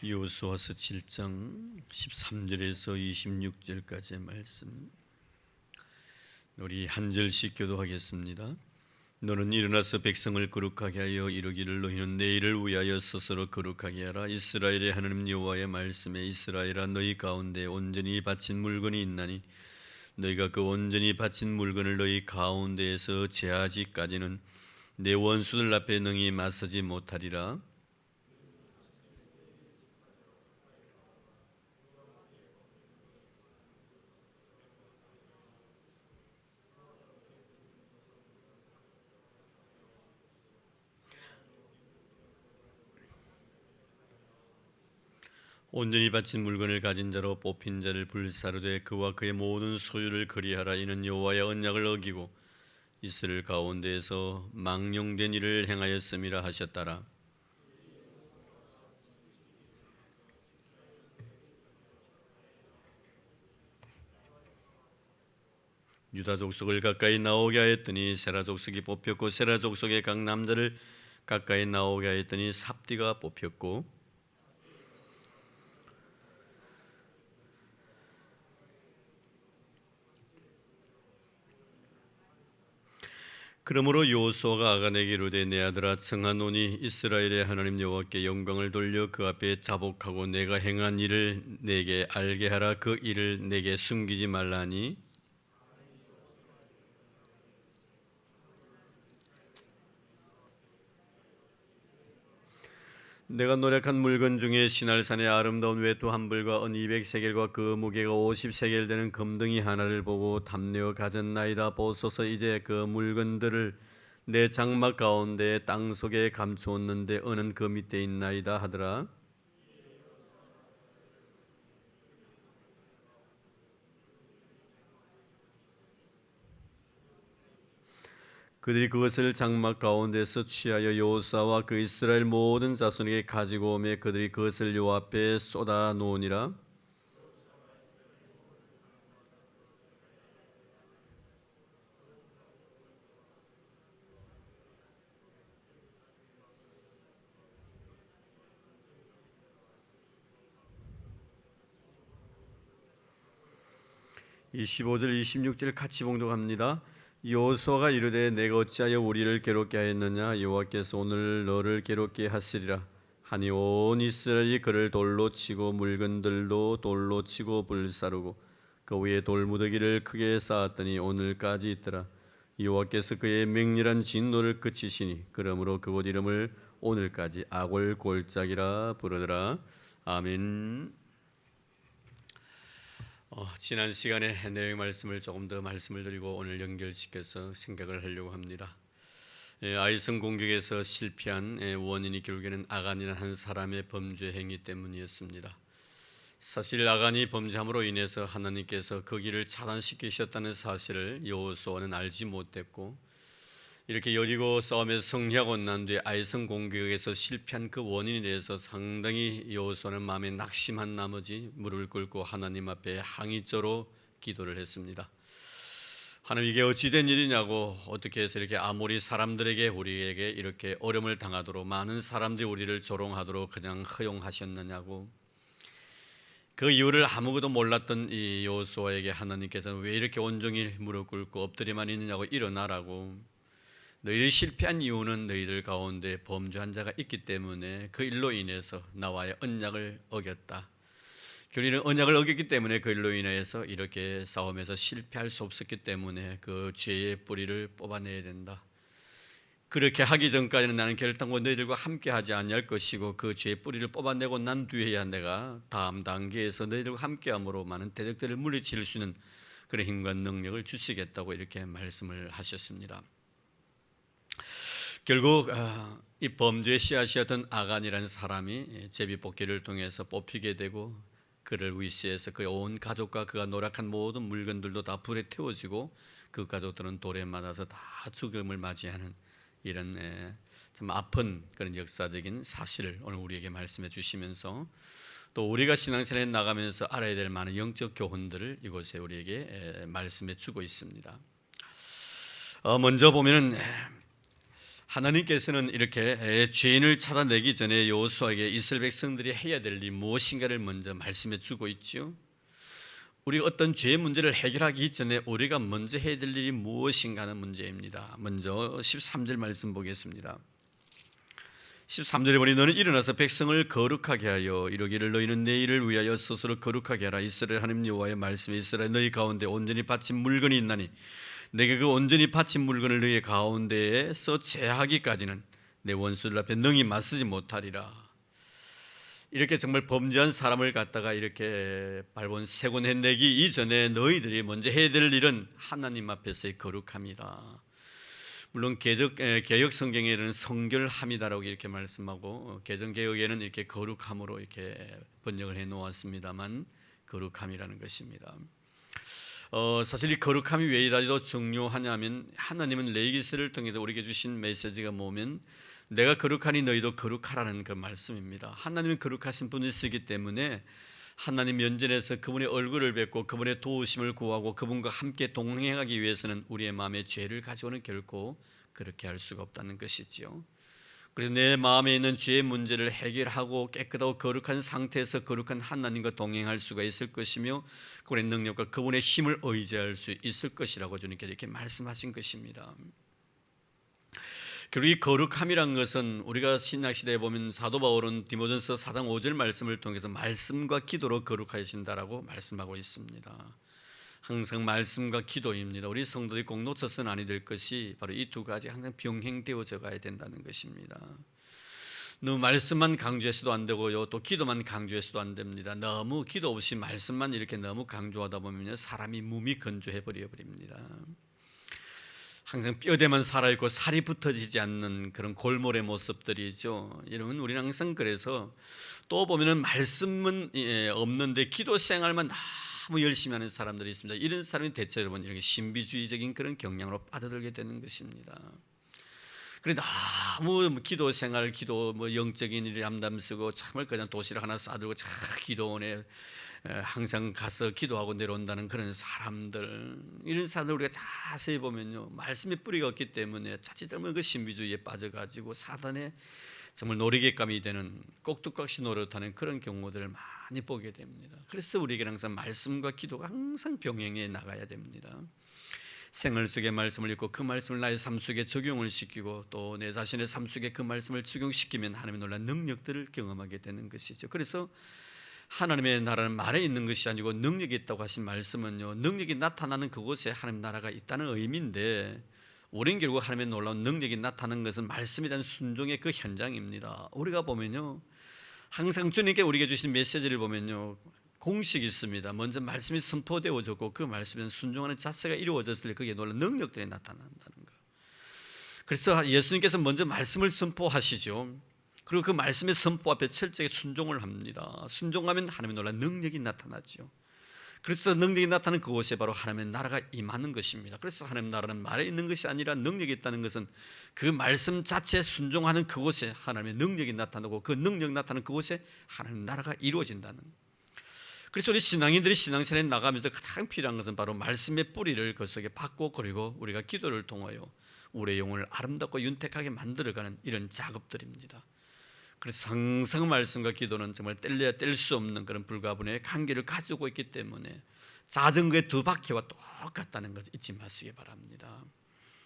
여호수아서 7장 13절에서 26절까지의 말씀, 우리 한 절씩 교도하겠습니다. 너는 일어나서 백성을 거룩하게 하여 이르기를 너희는 내일을 위하여 스스로 거룩하게 하라. 이스라엘의 하나님 여호와의 말씀에 이스라엘아 너희 가운데 온전히 바친 물건이 있나니 너희가 그 온전히 바친 물건을 너희 가운데에서 제하지까지는 내 원수들 앞에 능히 맞서지 못하리라. 온전히 바친 물건을 가진 자로 뽑힌 자를 불사르되 그와 그의 모든 소유를 그리하라. 이는 여호와의 언약을 어기고 이스라엘 가운데에서 망령된 일을 행하였음이라 하셨더라. 유다 족속을 가까이 나오게 하였더니 세라 족속이 뽑혔고 세라 족속의 각 남자를 가까이 나오게 하였더니 삽디가 뽑혔고 그러므로 여호수아가 아간에게 이르되 내 아들아 청하노니 이스라엘의 하나님 여호와께 영광을 돌려 그 앞에 자복하고 내가 행한 일을 내게 알게 하라. 그 일을 내게 숨기지 말라니 내가 노력한 물건 중에 시날산의 아름다운 외투 한 벌과 은 200세겔과 그 무게가 50세겔 되는 금덩이 하나를 보고 탐내어 가졌나이다. 보소서 이제 그 물건들을 내 장막 가운데 땅 속에 감추었는데 은은 그 밑에 있나이다 하더라. 그들이 그것을 장막 가운데서 취하여 여호수아와 그 이스라엘 모든 자손에게 가지고 오매 그들이 그것을 여호와 앞에 쏟아 놓으니라. 이 15절 26절 같이 봉독합니다. 여호수아가 이르되 내가 어찌하여 우리를 괴롭게 하였느냐. 여호와께서 오늘 너를 괴롭게 하시리라 하니 온 이스라엘이 그를 돌로 치고 물건들도 돌로 치고 불사르고 그 위에 돌무더기를 크게 쌓았더니 오늘까지 있더라. 여호와께서 그의 맹렬한 진노를 그치시니 그러므로 그곳 이름을 오늘까지 아골골짜기라 부르더라. 아멘. 지난 시간에 내용 말씀을 조금 더 말씀을 드리고 오늘 연결시켜서 생각을 하려고 합니다. 아이성 공격에서 실패한 원인이 결국에는 아간이라는 한 사람의 범죄 행위 때문이었습니다. 사실 아간이 범죄함으로 인해서 하나님께서 그 길을 차단시키셨다는 사실을 여호수아는 알지 못했고 이렇게 여리고 싸움에서 승리하고 난 뒤에 아이성 공격에서 실패한 그 원인에 대해서 상당히 여호수아는 마음에 낙심한 나머지 무릎을 꿇고 하나님 앞에 항의조로 기도를 했습니다. 하나님 이게 어찌 된 일이냐고, 어떻게 해서 이렇게 아모리 사람들에게 우리에게 이렇게 어려움을 당하도록 많은 사람들이 우리를 조롱하도록 그냥 허용하셨느냐고. 그 이유를 아무것도 몰랐던 이 여호수아에게 하나님께서는 왜 이렇게 온종일 무릎 꿇고 엎드리만 있느냐고, 일어나라고. 너희들이 실패한 이유는 너희들 가운데 범죄한 자가 있기 때문에 그 일로 인해서 나와의 언약을 어겼다. 우리는 언약을 어겼기 때문에 그 일로 인해서 이렇게 싸움에서 실패할 수 없었기 때문에 그 죄의 뿌리를 뽑아내야 된다. 그렇게 하기 전까지는 나는 결단코 너희들과 함께 하지 아니할 것이고 그 죄의 뿌리를 뽑아내고 난 뒤에야 내가 다음 단계에서 너희들과 함께함으로 많은 대적들을 물리칠 수 있는 그런 힘과 능력을 주시겠다고 이렇게 말씀을 하셨습니다. 결국 이 범죄의 씨앗이었던 아간이라는 사람이 제비뽑기를 통해서 뽑히게 되고 그를 위시해서 그의 온 가족과 그가 노력한 모든 물건들도 다 불에 태워지고 그 가족들은 돌에 맞아서 다 죽음을 맞이하는 이런 참 아픈 그런 역사적인 사실을 오늘 우리에게 말씀해 주시면서 또 우리가 신앙생활에 나가면서 알아야 될 많은 영적 교훈들을 이곳에 우리에게 말씀해 주고 있습니다. 먼저 보면은 하나님께서는 이렇게 죄인을 찾아내기 전에 여호수아에게 이스라엘 백성들이 해야 될 일 무엇인가를 먼저 말씀해 주고 있죠. 우리가 어떤 죄의 문제를 해결하기 전에 우리가 먼저 해야 될 일이 무엇인가 하는 문제입니다. 먼저 13절 말씀 보겠습니다. 13절에 보니 너는 일어나서 백성을 거룩하게 하여 이르기를 너희는 내 일을 위하여 스스로 거룩하게 하라. 이스라엘 하나님 여호와의 말씀에 이스라엘 너희 가운데 온전히 바친 물건이 있나니 내가 그 온전히 바친 물건을 너희 가운데에서 제하기까지는 내 원수들 앞에 능히 맞서지 못하리라. 이렇게 정말 범죄한 사람을 갖다가 이렇게 발본 세곤해내기 이전에 너희들이 먼저 해야 될 일은 하나님 앞에서의 거룩함이다. 물론 개역 성경에는 성결함이다라고 이렇게 말씀하고 개정 개혁에는 이렇게 거룩함으로 이렇게 번역을 해 놓았습니다만 거룩함이라는 것입니다. 사실 이 거룩함이 왜 이라도 중요하냐면 하나님은 레위기서를 통해서 우리에게 주신 메시지가 뭐면 내가 거룩하니 너희도 거룩하라는 그 말씀입니다. 하나님은 거룩하신 분이시기 때문에 하나님 면전에서 그분의 얼굴을 뵙고 그분의 도우심을 구하고 그분과 함께 동행하기 위해서는 우리의 마음에 죄를 가지고는 결코 그렇게 할 수가 없다는 것이지요. 그래서 내 마음에 있는 죄의 문제를 해결하고 깨끗하고 거룩한 상태에서 거룩한 하나님과 동행할 수가 있을 것이며 그분의 능력과 그분의 힘을 의지할 수 있을 것이라고 주님께서 이렇게 말씀하신 것입니다. 그리고 이 거룩함이란 것은 우리가 신약시대에 보면 사도 바울은 디모데전서 4장 5절 말씀을 통해서 말씀과 기도로 거룩하신다라고 말씀하고 있습니다. 항상 말씀과 기도입니다. 우리 성도들이 꼭 놓쳐서는 아니 될 것이 바로 이 두 가지 항상 병행되어져 가야 된다는 것입니다. 너무 말씀만 강조해서도 안 되고요, 또 기도만 강조해서도 안 됩니다. 너무 기도 없이 말씀만 이렇게 너무 강조하다 보면 사람이 몸이 건조해 버립니다. 항상 뼈대만 살아있고 살이 붙어지지 않는 그런 골몰의 모습들이죠. 여러분, 우리는 항상 그래서 또 보면은 말씀은 없는데 기도 생활만 너무 열심히 하는 사람들이 있습니다. 이런 사람이 대체 여러분 이렇게 신비주의적인 그런 경향으로 빠져들게 되는 것입니다. 그래 너무 기도 생활, 기도 영적인 일에 암담쓰고 정말 그냥 도시락 하나 싸들고 기도원에 항상 가서 기도하고 내려온다는 그런 사람들, 이런 사람들 우리가 자세히 보면요, 말씀의 뿌리가 없기 때문에 자칫 잘못 그 신비주의에 빠져가지고 사단의 정말 놀이개감이 되는 꼭두각시 노릇하는 그런 경우들을 많이 보게 됩니다. 그래서 우리에게는 항상 말씀과 기도가 항상 병행해 나가야 됩니다. 생활 속의 말씀을 읽고 그 말씀을 나의 삶 속에 적용을 시키고 또 내 자신의 삶 속에 그 말씀을 적용시키면 하나님의 놀라운 능력들을 경험하게 되는 것이죠. 그래서 하나님의 나라는 말에 있는 것이 아니고 능력이 있다고 하신 말씀은요, 능력이 나타나는 그곳에 하나님 나라가 있다는 의미인데 우리는 결국 하나님의 놀라운 능력이 나타나는 것은 말씀에 대한 순종의 그 현장입니다. 우리가 보면요, 항상 주님께 우리에게 주신 메시지를 보면요, 공식이 있습니다. 먼저 말씀이 선포되어졌고 그 말씀에 순종하는 자세가 이루어졌을 때 그게 놀라운 능력들이 나타난다는 것. 그래서 예수님께서 먼저 말씀을 선포하시죠. 그리고 그 말씀의 선포 앞에 철저하게 순종을 합니다. 순종하면 하나님의 놀라운 능력이 나타나죠. 그래서 능력이 나타나는 그곳에 바로 하나님의 나라가 임하는 것입니다. 그래서 하나님의 나라는 말에 있는 것이 아니라 능력이 있다는 것은 그 말씀 자체에 순종하는 그곳에 하나님의 능력이 나타나고 그 능력 나타나는 그곳에 하나님의 나라가 이루어진다는 것. 그래서 우리 신앙인들이 신앙생활에 나가면서 가장 필요한 것은 바로 말씀의 뿌리를 그 속에 받고 그리고 우리가 기도를 통하여 우리의 영혼을 아름답고 윤택하게 만들어가는 이런 작업들입니다. 그래서 항상 말씀과 기도는 정말 뗄래야 뗄 수 없는 그런 불가분의 관계를 가지고 있기 때문에 자전거의 두 바퀴와 똑같다는 것을 잊지 마시기 바랍니다.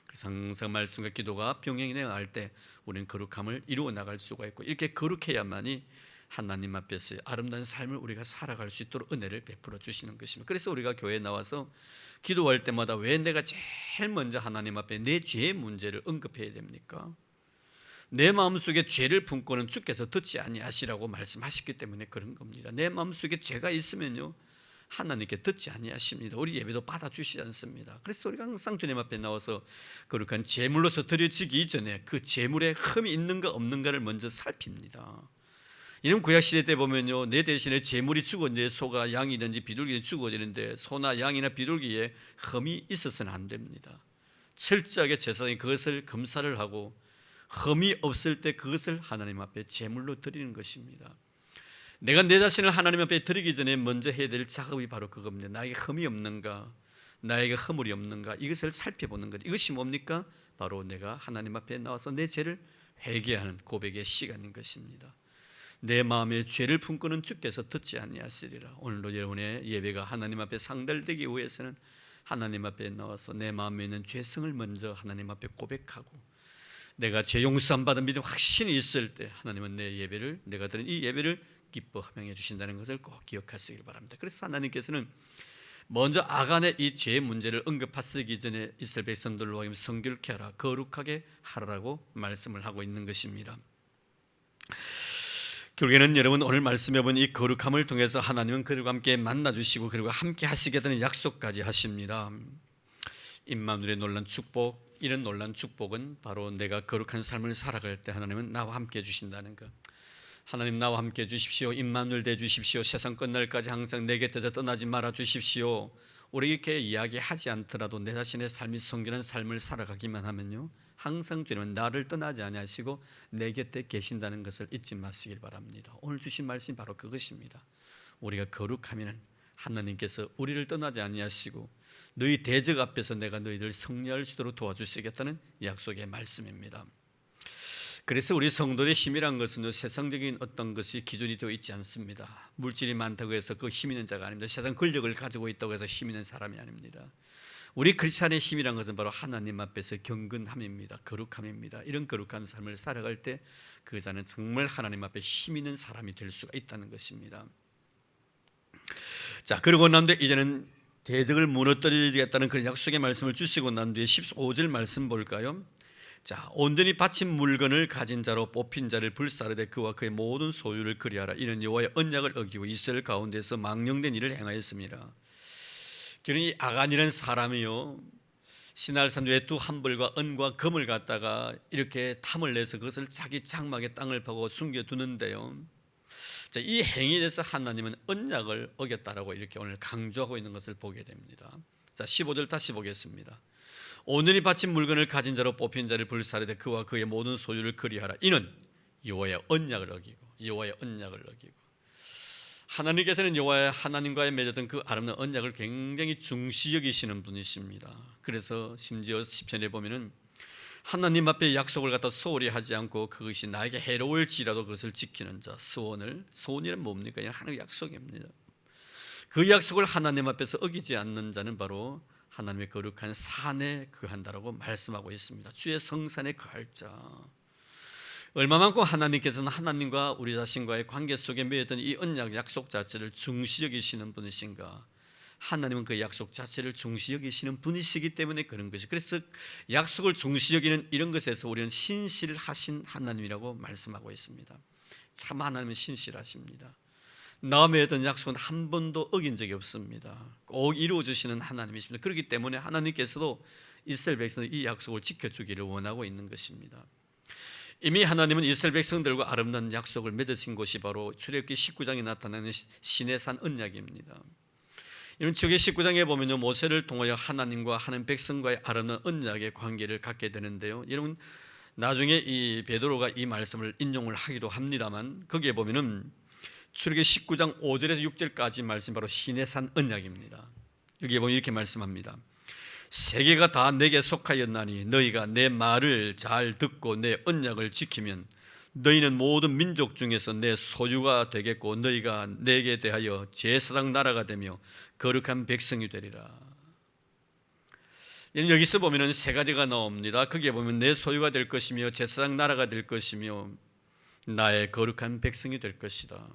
그래서 항상 말씀과 기도가 병행이 나갈 때 우리는 거룩함을 이루어 나갈 수가 있고 이렇게 거룩해야만이 하나님 앞에서 아름다운 삶을 우리가 살아갈 수 있도록 은혜를 베풀어 주시는 것입니다. 그래서 우리가 교회에 나와서 기도할 때마다 왜 내가 제일 먼저 하나님 앞에 내 죄의 문제를 언급해야 됩니까? 내 마음속에 죄를 품고는 주께서 듣지 아니하시라고 말씀하셨기 때문에 그런 겁니다. 내 마음속에 죄가 있으면요, 하나님께 듣지 아니하십니다. 우리 예배도 받아주시지 않습니다. 그래서 우리가 항상 주님 앞에 나와서 거룩한 제물로서 드려지기 이전에 그 제물에 흠이 있는가 없는가를 먼저 살핍니다. 이런 구약시대 때 보면요, 내 대신에 제물이 죽어지는데 소가 양이든지 비둘기든지 죽어지는데 소나 양이나 비둘기에 흠이 있어서는 안 됩니다. 철저하게 제사장이 그것을 검사를 하고 흠이 없을 때 그것을 하나님 앞에 제물로 드리는 것입니다. 내가 내 자신을 하나님 앞에 드리기 전에 먼저 해야 될 작업이 바로 그겁니다. 나에게 흠이 없는가, 나에게 허물이 없는가 이것을 살펴보는 것. 이것이 뭡니까? 바로 내가 하나님 앞에 나와서 내 죄를 회개하는 고백의 시간인 것입니다. 내 마음에 죄를 품고는 주께서 듣지 아니하시리라. 오늘도 여러분의 예배가 하나님 앞에 상달되기 위해서는 하나님 앞에 나와서 내 마음에 있는 죄성을 먼저 하나님 앞에 고백하고, 내가 죄 용서함 받은 믿음 확신이 있을 때 하나님은 내 예배를, 내가 드린 이 예배를 기뻐 함양해 주신다는 것을 꼭 기억하시길 바랍니다. 그래서 하나님께서는 먼저 아간의 이 죄 문제를 언급하시기 전에 이스라엘 백성들로 하여금 성결케 하라, 거룩하게 하라고 말씀을 하고 있는 것입니다. 결국에는 여러분 오늘 말씀해 본 이 거룩함을 통해서 하나님은 그들과 함께 만나주시고 그리고 함께 하시겠다는 약속까지 하십니다. 임마누엘의 놀란 축복, 이런 놀란 축복은 바로 내가 거룩한 삶을 살아갈 때 하나님은 나와 함께 해주신다는 것. 하나님 나와 함께 해주십시오. 임마누엘 되주십시오. 세상 끝날까지 항상 내 곁에서 떠나지 말아 주십시오. 우리 이렇게 이야기하지 않더라도 내 자신의 삶이 성결한 삶을 살아가기만 하면요, 항상 주님은 나를 떠나지 아니하시고 내 곁에 계신다는 것을 잊지 마시길 바랍니다. 오늘 주신 말씀이 바로 그것입니다. 우리가 거룩하면 하나님께서 우리를 떠나지 아니하시고 너희 대적 앞에서 내가 너희들 승리할 수 있도록 도와주시겠다는 약속의 말씀입니다. 그래서 우리 성도의 힘이란 것은 세상적인 어떤 것이 기준이 되어 있지 않습니다. 물질이 많다고 해서 그 힘 있는 자가 아닙니다. 세상 권력을 가지고 있다고 해서 힘 있는 사람이 아닙니다. 우리 크리스찬의 힘이란 것은 바로 하나님 앞에서 경건함입니다. 거룩함입니다. 이런 거룩한 삶을 살아갈 때 그 자는 정말 하나님 앞에 힘 있는 사람이 될 수가 있다는 것입니다. 자, 그러고 난 뒤에 이제는 대적을 무너뜨리겠다는 그런 약속의 말씀을 주시고 난 뒤에 15절 말씀 볼까요? 자, 온전히 바친 물건을 가진 자로 뽑힌 자를 불사르되 그와 그의 모든 소유를 그리하라. 이는 여호와의 언약을 어기고 이스라엘 가운데서 망령된 일을 행하였습니다. 이 아간이라는 사람이요, 시날산 외투 한 벌과 은과 금을 갖다가 이렇게 탐을 내서 그것을 자기 장막에 땅을 파고 숨겨두는데요, 자, 이 행위에 대해서 하나님은 언약을 어겼다라고 이렇게 오늘 강조하고 있는 것을 보게 됩니다. 자, 15절 다시 보겠습니다. 온전히 바친 물건을 가진 자로 뽑힌 자를 불사르되 그와 그의 모든 소유를 그리하라. 이는 여호와의 언약을 어기고, 여호와의 언약을 어기고. 하나님께서는 여호와의 하나님과의 맺었던 그 아름다운 언약을 굉장히 중시 여기시는 분이십니다. 그래서 심지어 시편에 보면은 하나님 앞에 약속을 갖다 소홀히 하지 않고 그것이 나에게 해로울지라도 그것을 지키는 자, 소원이란 뭡니까? 하나님의 약속입니다. 그 약속을 하나님 앞에서 어기지 않는 자는 바로 하나님의 거룩한 산에 거한다라고 말씀하고 있습니다. 주의 성산에 거할 자. 얼마만큼 하나님께서는 하나님과 우리 자신과의 관계 속에 맺었던 이 언약 약속 자체를 중시 여기시는 분이신가? 하나님은 그 약속 자체를 중시 여기시는 분이시기 때문에 그런 것이. 그래서 약속을 중시 여기는 이런 것에서 우리는 신실하신 하나님이라고 말씀하고 있습니다. 참 하나님은 신실하십니다. 나와 맺었던 약속은 한 번도 어긴 적이 없습니다. 꼭 이루어주시는 하나님이십니다. 그렇기 때문에 하나님께서도 이스라엘 백성들 이 약속을 지켜주기를 원하고 있는 것입니다. 이미 하나님은 이스라엘 백성들과 아름다운 약속을 맺으신 곳이 바로 출애굽기 19장에 나타나는 시내산 언약입니다. 이런 출애굽기 19장에 보면요, 모세를 통하여 하나님과 하나님 백성과의 아름다운 언약의 관계를 갖게 되는데요, 여러분 나중에 이 베드로가 이 말씀을 인용을 하기도 합니다만 거기에 보면은 출애굽기 19장 5절에서 6절까지 말씀 바로 시내산 언약입니다. 여기에 보면 이렇게 말씀합니다. 세계가 다 내게 속하였나니 너희가 내 말을 잘 듣고 내 언약을 지키면 너희는 모든 민족 중에서 내 소유가 되겠고 너희가 내게 대하여 제사장 나라가 되며 거룩한 백성이 되리라. 여기서 보면 세 가지가 나옵니다. 거기에 보면 내 소유가 될 것이며 제사장 나라가 될 것이며 나의 거룩한 백성이 될 것이다.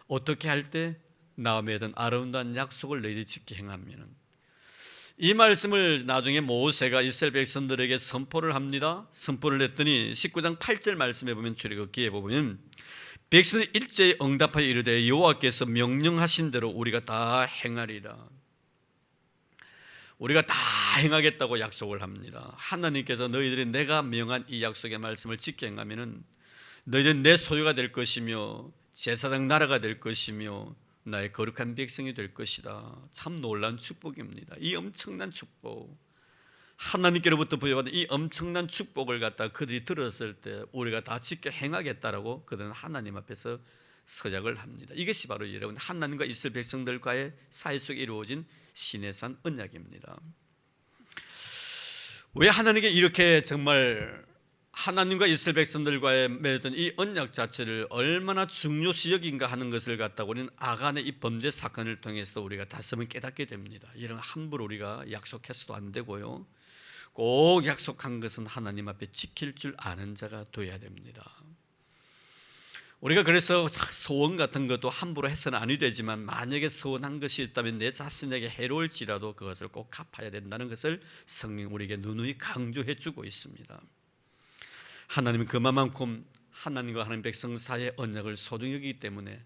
어떻게 할 때? 나와 맺은 아름다운 약속을 너희들이 지켜 행하면. 이 말씀을 나중에 모세가 이스라엘 백성들에게 선포를 합니다. 선포를 했더니 19장 8절 말씀에 보면, 출애굽기에 보면 백성이 일제히 응답하여 이르되 여호와께서 명령하신 대로 우리가 다 행하리라. 우리가 다 행하겠다고 약속을 합니다. 하나님께서 너희들이 내가 명한 이 약속의 말씀을 지켜 행하면 너희들은 내 소유가 될 것이며 제사장 나라가 될 것이며 나의 거룩한 백성이 될 것이다. 참 놀라운 축복입니다. 이 엄청난 축복, 하나님께로부터 부여받은 이 엄청난 축복을 갖다 그들이 들었을 때 우리가 다 지켜 행하겠다라고 그들은 하나님 앞에서 서약을 합니다. 이것이 바로 여러분 하나님과 이스라엘 백성들과의 사이 속에 이루어진 시내산 언약입니다. 왜 하나님께 이렇게 정말 하나님과 이스라엘 백성들과의 맺은 이 언약 자체를 얼마나 중요시 여긴가 하는 것을 갖다가 우리는 아간의 이 범죄 사건을 통해서 우리가 다시 한번 깨닫게 됩니다. 이런 함부로 우리가 약속해서도 안 되고요, 꼭 약속한 것은 하나님 앞에 지킬 줄 아는 자가 되어야 됩니다. 우리가 그래서 소원 같은 것도 함부로 해서는 아니 되지만, 만약에 소원한 것이 있다면 내 자신에게 해로울지라도 그것을 꼭 갚아야 된다는 것을 성령 우리에게 누누이 강조해 주고 있습니다. 하나님은 그만큼 하나님과 하나님 백성 사이의 언약을 소중히 여기기 때문에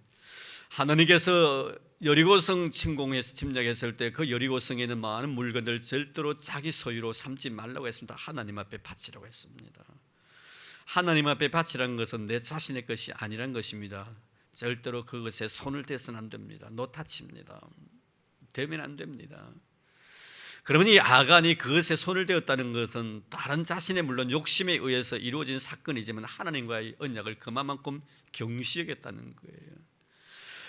하나님께서 여리고성 침공해서 침략했을 때 그 여리고성에 있는 많은 물건들 절대로 자기 소유로 삼지 말라고 했습니다. 하나님 앞에 바치라고 했습니다. 하나님 앞에 바치라는 것은 내 자신의 것이 아니란 것입니다. 절대로 그것에 손을 대서는 안 됩니다. 노타치입니다. 대면 안 됩니다. 그러면 이 아간이 그것에 손을 대었다는 것은 다른 자신의 물론 욕심에 의해서 이루어진 사건이지만 하나님과의 언약을 그만큼 경시 여겼다는 거예요.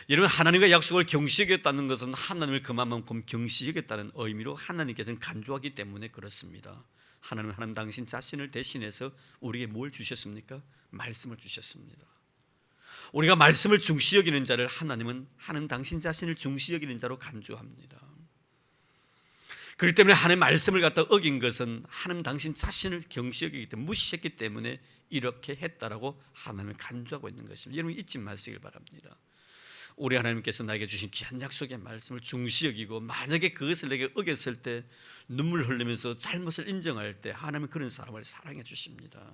여러분, 하나님과 약속을 경시 여겼다는 것은 하나님을 그만큼 경시 여겼다는 의미로 하나님께서는 간주하기 때문에 그렇습니다. 하나님 당신 자신을 대신해서 우리에게 뭘 주셨습니까? 말씀을 주셨습니다. 우리가 말씀을 중시 여기는 자를 하나님은 하나님 당신 자신을 중시 여기는 자로 간주합니다. 그렇기 때문에 하나님의 말씀을 갖다 어긴 것은 하나님 당신 자신을 경시 여기기 때문에, 무시했기 때문에 이렇게 했다라고 하나님을 간주하고 있는 것입니다. 여러분, 잊지 마시길 바랍니다. 우리 하나님께서 나에게 주신 귀한 약속의 말씀을 중시 여기고, 만약에 그것을 내게 어겼을 때 눈물 흘리면서 잘못을 인정할 때 하나님은 그런 사람을 사랑해 주십니다.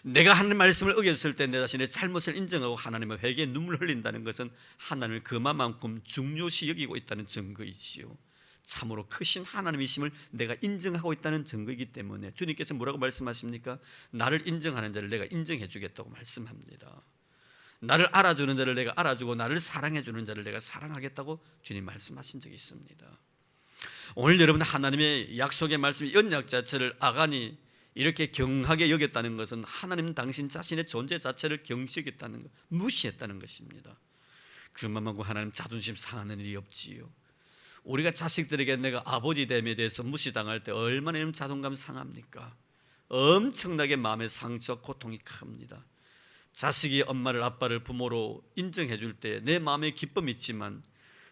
내가 하나님의 말씀을 어겼을 때 내 자신의 잘못을 인정하고 하나님의 회개에 눈물 흘린다는 것은 하나님을 그만큼 중요시 여기고 있다는 증거이지요. 참으로 크신 하나님이심을 내가 인정하고 있다는 증거이기 때문에 주님께서 뭐라고 말씀하십니까? 나를 인정하는 자를 내가 인정해 주겠다고 말씀합니다. 나를 알아주는 자를 내가 알아주고 나를 사랑해 주는 자를 내가 사랑하겠다고 주님 말씀하신 적이 있습니다. 오늘 여러분, 하나님의 약속의 말씀, 언약 자체를 아간이 이렇게 경하게 여겼다는 것은 하나님 당신 자신의 존재 자체를 경시 여겼다는 것, 무시했다는 것입니다. 그만큼 하나님 자존심 상하는 일이 없지요. 우리가 자식들에게 내가 아버지됨에 대해서 무시당할 때 얼마나 자존감 상합니까? 엄청나게 마음의 상처, 고통이 큽니다. 자식이 엄마를, 아빠를 부모로 인정해 줄 때 내 마음에 기쁨이 있지만,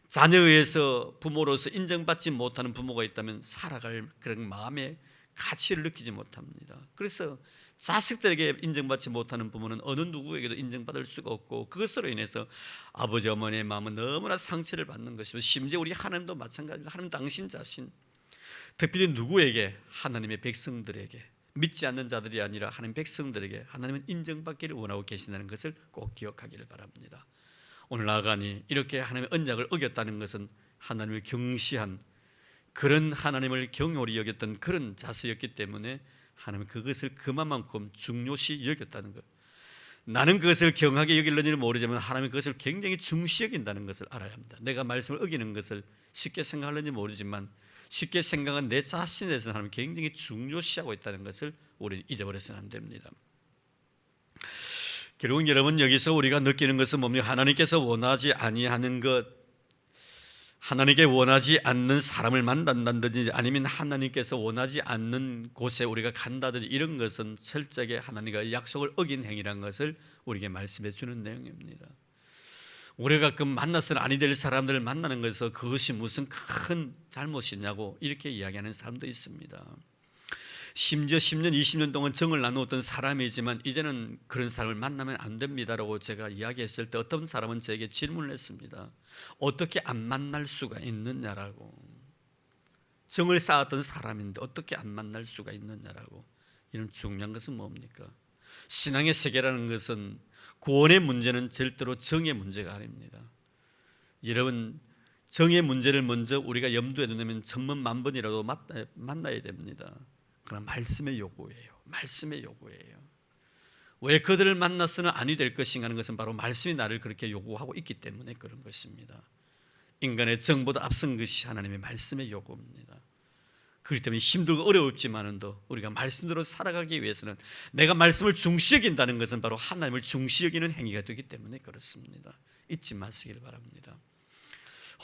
자녀에 의해서 부모로서 인정받지 못하는 부모가 있다면 살아갈 그런 마음의 가치를 느끼지 못합니다. 그래서 자식들에게 인정받지 못하는 부모는 어느 누구에게도 인정받을 수가 없고, 그것으로 인해서 아버지 어머니의 마음은 너무나 상처를 받는 것이고, 심지어 우리 하나님도 마찬가지입니다. 하나님 당신 자신, 특별히 누구에게? 하나님의 백성들에게, 믿지 않는 자들이 아니라 하나님 백성들에게 하나님은 인정받기를 원하고 계신다는 것을 꼭 기억하기를 바랍니다. 오늘 아간이 이렇게 하나님의 언약을 어겼다는 것은 하나님을 경시한, 그런 하나님을 경홀히 여겼던 그런 자세였기 때문에 하나님은 그것을 그만큼 중요시 여겼다는 것. 나는 그것을 경하게 여길는지는 모르지만 하나님은 그것을 굉장히 중시 여긴다는 것을 알아야 합니다. 내가 말씀을 어기는 것을 쉽게 생각하는지 모르지만 쉽게 생각한 내 자신에 대해서 하나님은 굉장히 중요시하고 있다는 것을 우리는 잊어버려서는 안 됩니다. 결국 여러분, 여기서 우리가 느끼는 것은 뭡니까? 하나님께서 원하지 아니하는 것, 하나님께 원하지 않는 사람을 만난다든지 아니면 하나님께서 원하지 않는 곳에 우리가 간다든지 이런 것은 철저하게 하나님과 약속을 어긴 행위라는 것을 우리에게 말씀해 주는 내용입니다. 우리가 가끔 만나서는 아니 될 사람들을 만나는 것에서 그것이 무슨 큰 잘못이냐고 이렇게 이야기하는 사람도 있습니다. 심지어 10년, 20년 동안 정을 나누었던 사람이지만 이제는 그런 사람을 만나면 안 됩니다라고 제가 이야기했을 때 어떤 사람은 저에게 질문을 했습니다. 어떻게 안 만날 수가 있느냐라고. 정을 쌓았던 사람인데 어떻게 안 만날 수가 있느냐라고. 이런 중요한 것은 뭡니까? 신앙의 세계라는 것은 구원의 문제는 절대로 정의 문제가 아닙니다. 여러분, 정의 문제를 먼저 우리가 염두에 두면 천번 만번이라도 만나야 됩니다. 그러나 말씀의 요구예요. 말씀의 요구예요. 왜 그들을 만나서는 아니 될 것인가 하는 것은 바로 말씀이 나를 그렇게 요구하고 있기 때문에 그런 것입니다. 인간의 정보다 앞선 것이 하나님의 말씀의 요구입니다. 그렇기 때문에 힘들고 어려웠지만은도 우리가 말씀대로 살아가기 위해서는 내가 말씀을 중시 여긴다는 것은 바로 하나님을 중시 여기는 행위가 되기 때문에 그렇습니다. 잊지 마시길 바랍니다.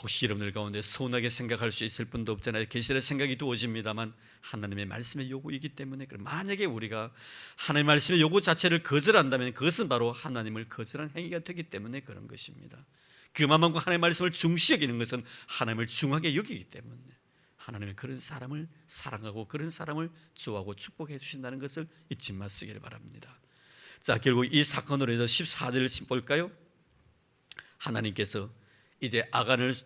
혹시 여러분들 가운데 서운하게 생각할 수 있을 분도 없잖아요. 계시의 생각이 두어집니다만 하나님의 말씀의 요구이기 때문에 만약에 우리가 하나님의 말씀의 요구 자체를 거절한다면 그것은 바로 하나님을 거절한 행위가 되기 때문에 그런 것입니다. 그만큼 하나님의 말씀을 중시 여기는 것은 하나님을 중하게 여기기 때문에 하나님은 그런 사람을 사랑하고 그런 사람을 좋아하고 축복해 주신다는 것을 잊지 마시길 바랍니다. 자, 결국 이 사건으로 해서 14절을 볼까요? 하나님께서 이제 아간을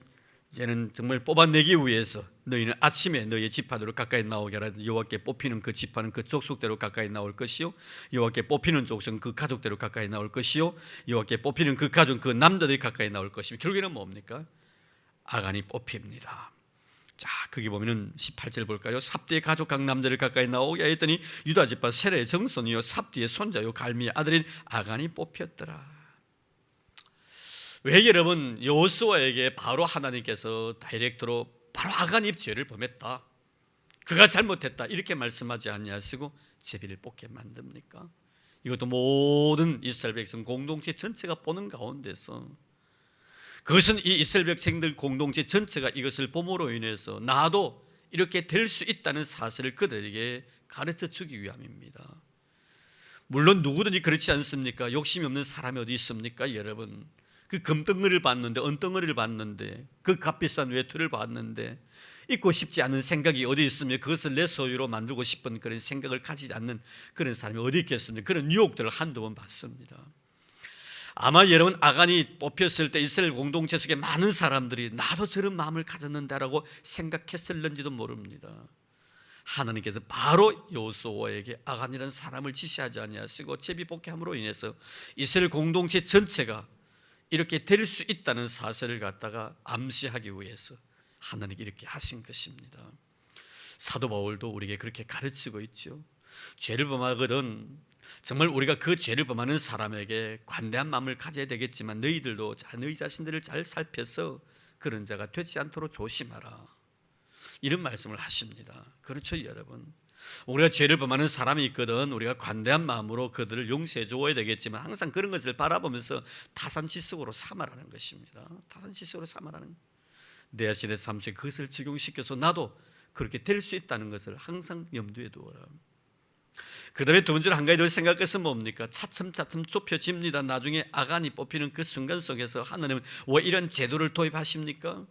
이제는 정말 뽑아내기 위해서 너희는 아침에 너희의 지파대로 가까이 나오게 하라. 여호와께 뽑히는 그 지파는 그 족속대로 가까이 나올 것이요, 여호와께 뽑히는 족속은 그 가족대로 가까이 나올 것이요, 여호와께 뽑히는 그 가족 그 남자들이 가까이 나올 것이며, 결국에는 뭡니까? 아간이 뽑힙니다. 자, 거기 보면은 18절 볼까요? 삽디의 가족 각 남자를 가까이 나오게 했더니 유다 지파 세레의 정손이요 삽디의 손자요 갈미의 아들인 아간이 뽑혔더라. 왜 여러분 여호수아에게 바로 하나님께서 다이렉트로 바로 아간이 죄를 범했다, 그가 잘못했다 이렇게 말씀하지 아니하시고 제비를 뽑게 만듭니까? 이것도 모든 이스라엘 백성 공동체 전체가 보는 가운데서, 그것은 이 이스라엘 백성들 공동체 전체가 이것을 봄으로 인해서 나도 이렇게 될 수 있다는 사실을 그들에게 가르쳐 주기 위함입니다. 물론 누구든지 그렇지 않습니까? 욕심이 없는 사람이 어디 있습니까? 여러분, 그 금덩어리를 봤는데, 은덩어리를 봤는데, 그 값비싼 외투를 봤는데 입고 싶지 않은 생각이 어디 있으며 그것을 내 소유로 만들고 싶은 그런 생각을 가지지 않는 그런 사람이 어디 있겠습니까? 그런 유혹들을 한두 번 봤습니다. 아마 여러분 아간이 뽑혔을 때 이스라엘 공동체 속에 많은 사람들이 나도 저런 마음을 가졌는데라고 생각했을는지도 모릅니다. 하나님께서 바로 여호수아에게 아간이라는 사람을 지시하지 아니하시고 제비 뽑기함으로 인해서 이스라엘 공동체 전체가 이렇게 될 수 있다는 사실을 갖다가 암시하기 위해서 하나님이 이렇게 하신 것입니다. 사도 바울도 우리에게 그렇게 가르치고 있죠. 죄를 범하거든 정말 우리가 그 죄를 범하는 사람에게 관대한 마음을 가져야 되겠지만 너희들도 너희 자신들을 잘 살펴서 그런 자가 되지 않도록 조심하라, 이런 말씀을 하십니다. 그렇죠 여러분, 우리가 죄를 범하는 사람이 있거든 우리가 관대한 마음으로 그들을 용서해 줘야 되겠지만 항상 그런 것을 바라보면서 타산지석으로 삼아라는 것입니다. 타산지석으로 삼아라는, 내 자신의 삶 속에 그것을 적용시켜서 나도 그렇게 될 수 있다는 것을 항상 염두에 두어라. 그 다음에 두 번째로 한 가지 더 생각할 것은 뭡니까? 차츰차츰 좁혀집니다. 나중에 아간이 뽑히는 그 순간 속에서 하나님은 왜 이런 제도를 도입하십니까?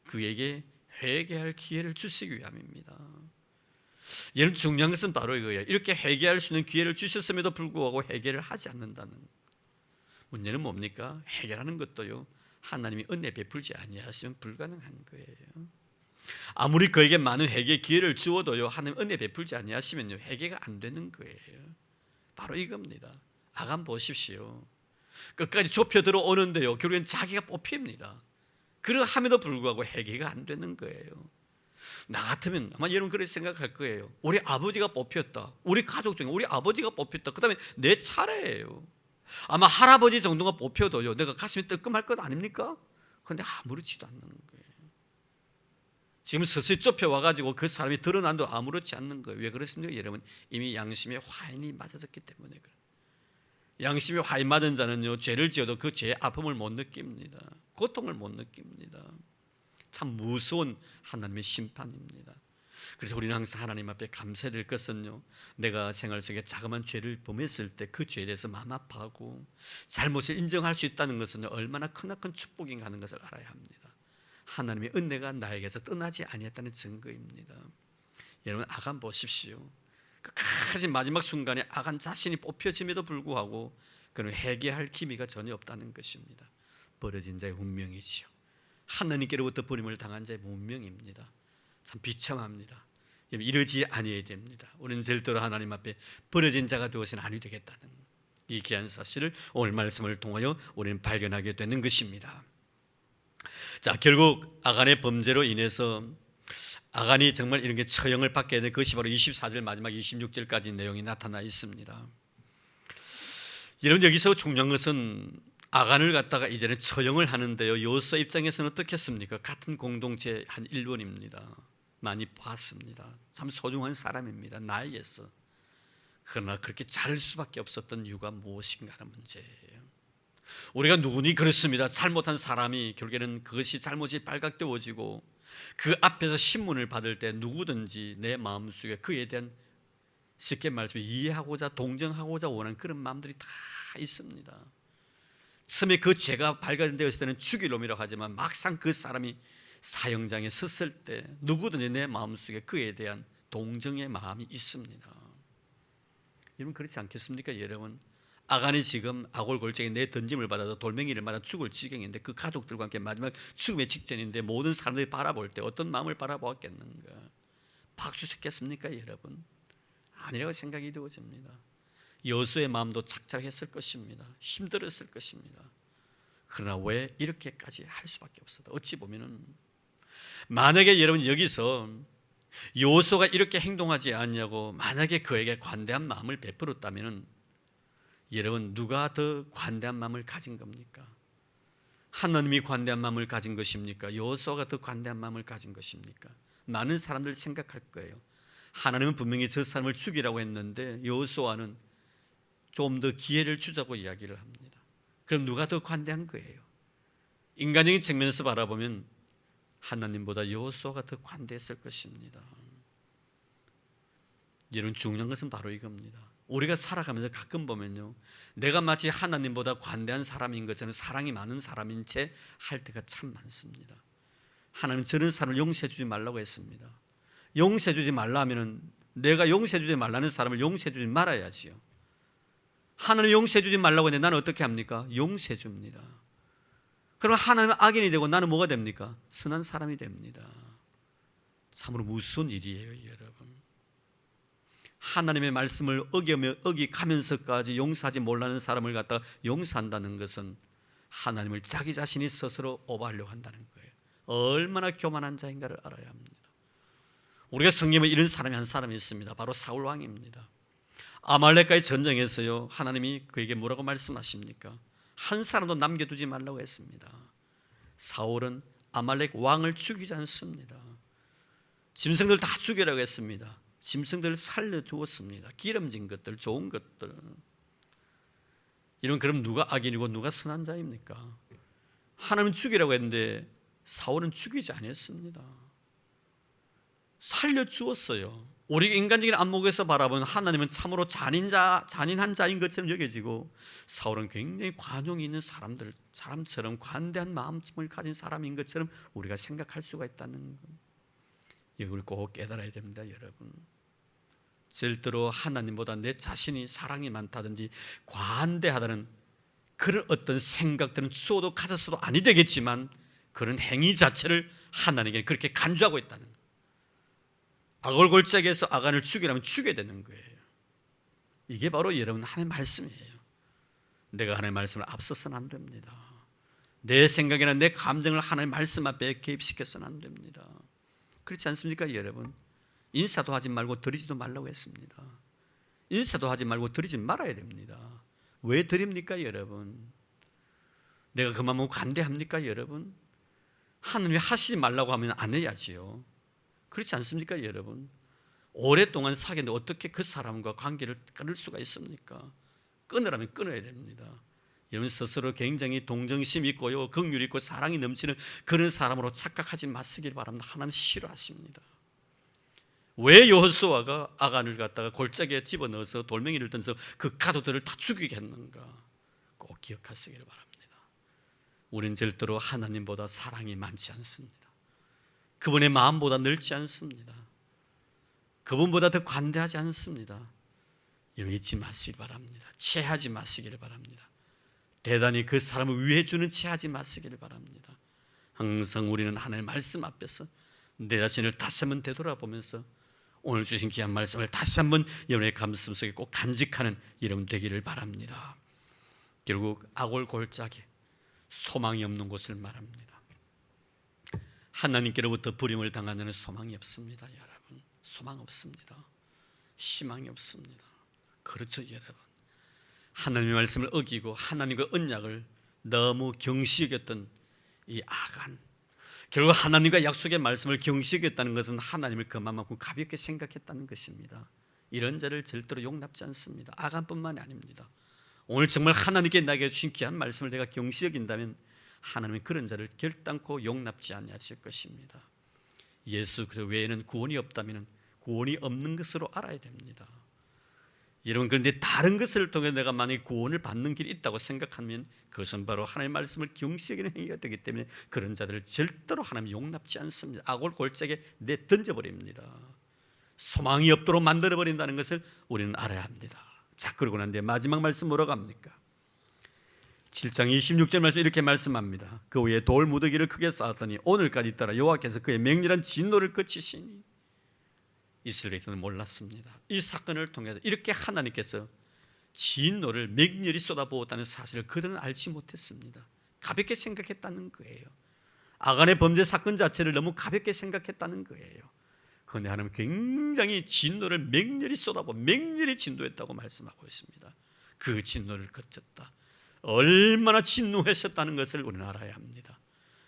그에게 회개할 기회를 주시기 위함입니다. 여러분, 중요한 것은 바로 이거예요. 이렇게 회개할 수 있는 기회를 주셨음에도 불구하고 회개를 하지 않는다는 문제는 뭡니까? 회개하는 것도요 하나님이 은혜 베풀지 아니하시면 불가능한 거예요. 아무리 그에게 많은 회개의 기회를 주어도요 하나님 은혜 베풀지 아니하시면요 회개가 안 되는 거예요. 바로 이겁니다. 아간 보십시오. 끝까지 좁혀 들어오는데요 결국엔 자기가 뽑힙니다. 그러함에도 불구하고 회개가 안 되는 거예요. 나 같으면 아마 여러분 그렇게 생각할 거예요. 우리 아버지가 뽑혔다, 우리 가족 중에 우리 아버지가 뽑혔다, 그 다음에 내 차례예요. 아마 할아버지 정도가 뽑혀도요 내가 가슴이 뜨끔할 것 아닙니까? 그런데 아무렇지도 않는 거예요. 지금 서서히 좁혀와가지고 그 사람이 드러난도 아무렇지 않는 거예요. 왜 그렇습니까? 여러분, 이미 양심의 화인이 맞아졌기 때문에 그래요. 양심의 화인 맞은 자는요 죄를 지어도 그 죄의 아픔을 못 느낍니다. 고통을 못 느낍니다. 참 무서운 하나님의 심판입니다. 그래서 우리는 항상 하나님 앞에 감사해야 될 것은요 내가 생활 속에 자그마한 죄를 범했을 때 그 죄에 대해서 마음 아파하고 잘못을 인정할 수 있다는 것은 얼마나 크나큰 축복인가 하는 것을 알아야 합니다. 하나님의 은혜가 나에게서 떠나지 아니했다는 증거입니다. 여러분, 아간 보십시오. 끝까지 마지막 순간에 아간 자신이 뽑혀짐에도 불구하고 그는 회개할 기미가 전혀 없다는 것입니다. 버려진 자의 운명이지요. 하나님께로부터 버림을 당한 자의 운명입니다. 참 비참합니다. 이러지 아니해야 됩니다. 우리는 절대로 하나님 앞에 버려진 자가 되어서는 아니 되겠다는 이 귀한 사실을 오늘 말씀을 통하여 우리는 발견하게 되는 것입니다. 자, 결국 아간의 범죄로 인해서 아간이 정말 이런 게 처형을 받게 된 것이 바로 24절 마지막 26절까지 내용이 나타나 있습니다. 여러분, 여기서 중요한 것은 아간을 갖다가 이제는 처형을 하는데요 여호수아 입장에서는 어떻겠습니까? 같은 공동체 한 일원입니다. 많이 봤습니다. 참 소중한 사람입니다. 나에게서. 그러나 그렇게 자를 수밖에 없었던 이유가 무엇인가 하는 문제예요. 우리가 누구니 그렇습니다. 잘못한 사람이 결국에는 그것이 잘못이 발각되어지고 그 앞에서 신문을 받을 때 누구든지 내 마음속에 그에 대한 쉽게 말해서 이해하고자 동정하고자 원하는 그런 마음들이 다 있습니다. 처음에 그 죄가 발견되었을 때는 죽일 놈이라고 하지만 막상 그 사람이 사형장에 섰을 때 누구든지 내 마음속에 그에 대한 동정의 마음이 있습니다. 여러분 그렇지 않겠습니까? 여러분 아간이 지금 아골골짜기에 내 던짐을 받아서 돌멩이를 맞아 죽을 지경인데 그 가족들과 함께 마지막 죽음의 직전인데 모든 사람들이 바라볼 때 어떤 마음을 바라보았겠는가? 박수쳤겠습니까 여러분? 아니라고 생각이 되어집니다. 여수의 마음도 착잡했을 것입니다. 힘들었을 것입니다. 그러나 왜 이렇게까지 할 수밖에 없었다? 어찌 보면은 만약에 여러분 여기서 여호수아가 이렇게 행동하지 않냐고 만약에 그에게 관대한 마음을 베풀었다면은 여러분 누가 더 관대한 마음을 가진 겁니까? 하나님이 관대한 마음을 가진 것입니까? 여호수아가 더 관대한 마음을 가진 것입니까? 많은 사람들 생각할 거예요. 하나님은 분명히 저 사람을 죽이라고 했는데 여호수아는 좀 더 기회를 주자고 이야기를 합니다. 그럼 누가 더 관대한 거예요? 인간적인 측면에서 바라보면 하나님보다 여호수아가 더 관대했을 것입니다. 이런 중요한 것은 바로 이겁니다. 우리가 살아가면서 가끔 보면요, 내가 마치 하나님보다 관대한 사람인 것처럼 사랑이 많은 사람인 채 할 때가 참 많습니다. 하나님 저런 사람을 용서해 주지 말라고 했습니다. 용서해 주지 말라 하면은 내가 용서해 주지 말라는 사람을 용서해 주지 말아야지요. 하나님 용서해 주지 말라고 했는데 나는 어떻게 합니까? 용서해 줍니다. 그럼 하나님은 악인이 되고 나는 뭐가 됩니까? 선한 사람이 됩니다. 참으로 무서운 일이에요, 여러분. 하나님의 말씀을 어기가면서까지 용서하지 못하는 사람을 갖다가 용서한다는 것은 하나님을 자기 자신이 스스로 오버하려고 한다는 거예요. 얼마나 교만한 자인가를 알아야 합니다. 우리가 성경에 이런 사람이 한 사람이 있습니다. 바로 사울 왕입니다. 아말렉과의 전쟁에서요, 하나님이 그에게 뭐라고 말씀하십니까? 한 사람도 남겨두지 말라고 했습니다. 사울은 아말렉 왕을 죽이지 않습니다. 짐승들 다 죽이라고 했습니다. 짐승들을 살려두었습니다. 기름진 것들, 좋은 것들. 이런 그럼 누가 악인이고 누가 선한 자입니까? 하나님은 죽이라고 했는데 사울은 죽이지 않았습니다. 살려주었어요. 우리 인간적인 안목에서 바라보는 하나님은 참으로 잔인한 자인 것처럼 여겨지고 사울은 굉장히 관용이 있는 사람처럼 관대한 마음을 가진 사람인 것처럼 우리가 생각할 수가 있다는 것. 이걸 꼭 깨달아야 됩니다, 여러분. 절대로 하나님보다 내 자신이 사랑이 많다든지 관대하다는 그런 어떤 생각들은 추호도 가졌어도 아니 되겠지만 그런 행위 자체를 하나님께 그렇게 간주하고 있다는 거예요. 아골골짜기에서 아간을 죽이라면 죽여야 되는 거예요. 이게 바로 여러분 하나님의 말씀이에요. 내가 하나님의 말씀을 앞서서는 안 됩니다. 내 생각이나 내 감정을 하나님의 말씀 앞에 개입시켜서는 안 됩니다. 그렇지 않습니까, 여러분? 인사도 하지 말고 드리지도 말라고 했습니다. 인사도 하지 말고 드리지 말아야 됩니다. 왜 드립니까, 여러분? 내가 그 마음으로 관대합니까, 여러분? 하나님이 하시지 말라고 하면 안 해야지요. 그렇지 않습니까, 여러분? 오랫동안 사귀는데 어떻게 그 사람과 관계를 끊을 수가 있습니까? 끊으라면 끊어야 됩니다. 여러분 스스로 굉장히 동정심 있고요, 긍휼 있고 사랑이 넘치는 그런 사람으로 착각하지 마시길 바랍니다. 하나님 싫어하십니다. 왜 여호수아가 아간을 갖다가 골짜기에 집어넣어서 돌멩이를 던져서 그 가족들을 다 죽이게 했는가? 꼭 기억하시길 바랍니다. 우리는 절대로 하나님보다 사랑이 많지 않습니다. 그분의 마음보다 넓지 않습니다. 그분보다 더 관대하지 않습니다. 여러분 잊지 마시기 바랍니다. 체하지 마시기를 바랍니다. 대단히 그 사람을 위해 주는 체하지 마시기를 바랍니다. 항상 우리는 하나님의 말씀 앞에서 내 자신을 다시 한번 되돌아보면서 오늘 주신 귀한 말씀을 다시 한번 여러분의 가슴 속에 꼭 간직하는 여러분 되기를 바랍니다. 결국 아골골짜기 소망이 없는 곳을 말합니다. 하나님께로부터 버림을 당하는 소망이 없습니다. 여러분 소망 없습니다. 희망이 없습니다. 그렇죠, 여러분. 하나님의 말씀을 어기고 하나님과 언약을 너무 경시 여겼던 이 아간, 결국 하나님과 약속의 말씀을 경시했다는 것은 하나님을 그만큼 가볍게 생각했다는 것입니다. 이런 자를 절대로 용납지 않습니다. 아간뿐만이 아닙니다. 오늘 정말 하나님께 나에게 주신 귀한 말씀을 내가 경시 여긴다면 하나님은 그런 자를 결단코 용납지 아니하실 것입니다. 예수 그리스도 외에는 구원이 없다면 구원이 없는 것으로 알아야 됩니다. 여러분, 그런데 다른 것을 통해 내가 만약에 구원을 받는 길이 있다고 생각하면 그것은 바로 하나님의 말씀을 경시 여기는 행위가 되기 때문에 그런 자들을 절대로 하나님 용납지 않습니다. 악을 골짜기에 내던져버립니다. 소망이 없도록 만들어버린다는 것을 우리는 알아야 합니다. 자, 그러고 난 뒤에 마지막 말씀 뭐라고 합니까? 7장 26절 말씀 이렇게 말씀합니다. 그 후에 돌 무더기를 크게 쌓았더니 오늘까지 있더라. 여호와께서 그의 맹렬한 진노를 그치시니 이스라엘 백성은 몰랐습니다. 이 사건을 통해서 이렇게 하나님께서 진노를 맹렬히 쏟아부었다는 사실을 그들은 알지 못했습니다. 가볍게 생각했다는 거예요. 아간의 범죄 사건 자체를 너무 가볍게 생각했다는 거예요. 그런데 하나님은 굉장히 진노를 맹렬히 쏟아부어 맹렬히 진노했다고 말씀하고 있습니다. 그 진노를 거쳤다. 얼마나 진노하셨다는 것을 우리는 알아야 합니다.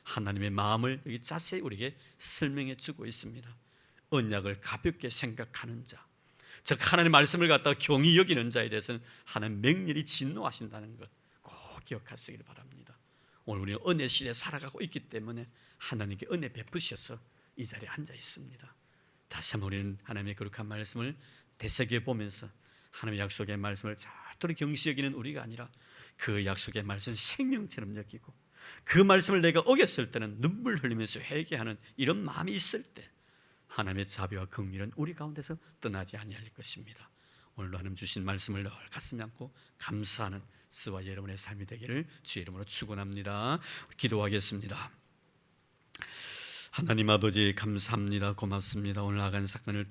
하나님의 마음을 여기 자세히 우리에게 설명해 주고 있습니다. 언약을 가볍게 생각하는 자, 즉 하나님의 말씀을 갖다가 경히 여기는 자에 대해서는 하나님 맹렬히 진노하신다는 것 꼭 기억하시길 바랍니다. 오늘 우리는 은혜 시대에 살아가고 있기 때문에 하나님께 은혜 베푸셔서 이 자리에 앉아 있습니다. 다시 한번 우리는 하나님의 거룩한 말씀을 되새겨 보면서 하나님의 약속의 말씀을 절대로 경시 여기는 우리가 아니라 그 약속의 말씀을 생명처럼 여기고 그 말씀을 내가 어겼을 때는 눈물 흘리면서 회개하는 이런 마음이 있을 때 하나님의 자비와 긍휼은 우리 가운데서 떠나지 아니할 것입니다. 오늘도 하나님 주신 말씀을 늘 가슴에 안고 감사하는 저와 여러분의 삶이 되기를 주의 이름으로 축원합니다. 기도하겠습니다. 하나님 아버지 감사합니다. 고맙습니다. 오늘 아간 사건을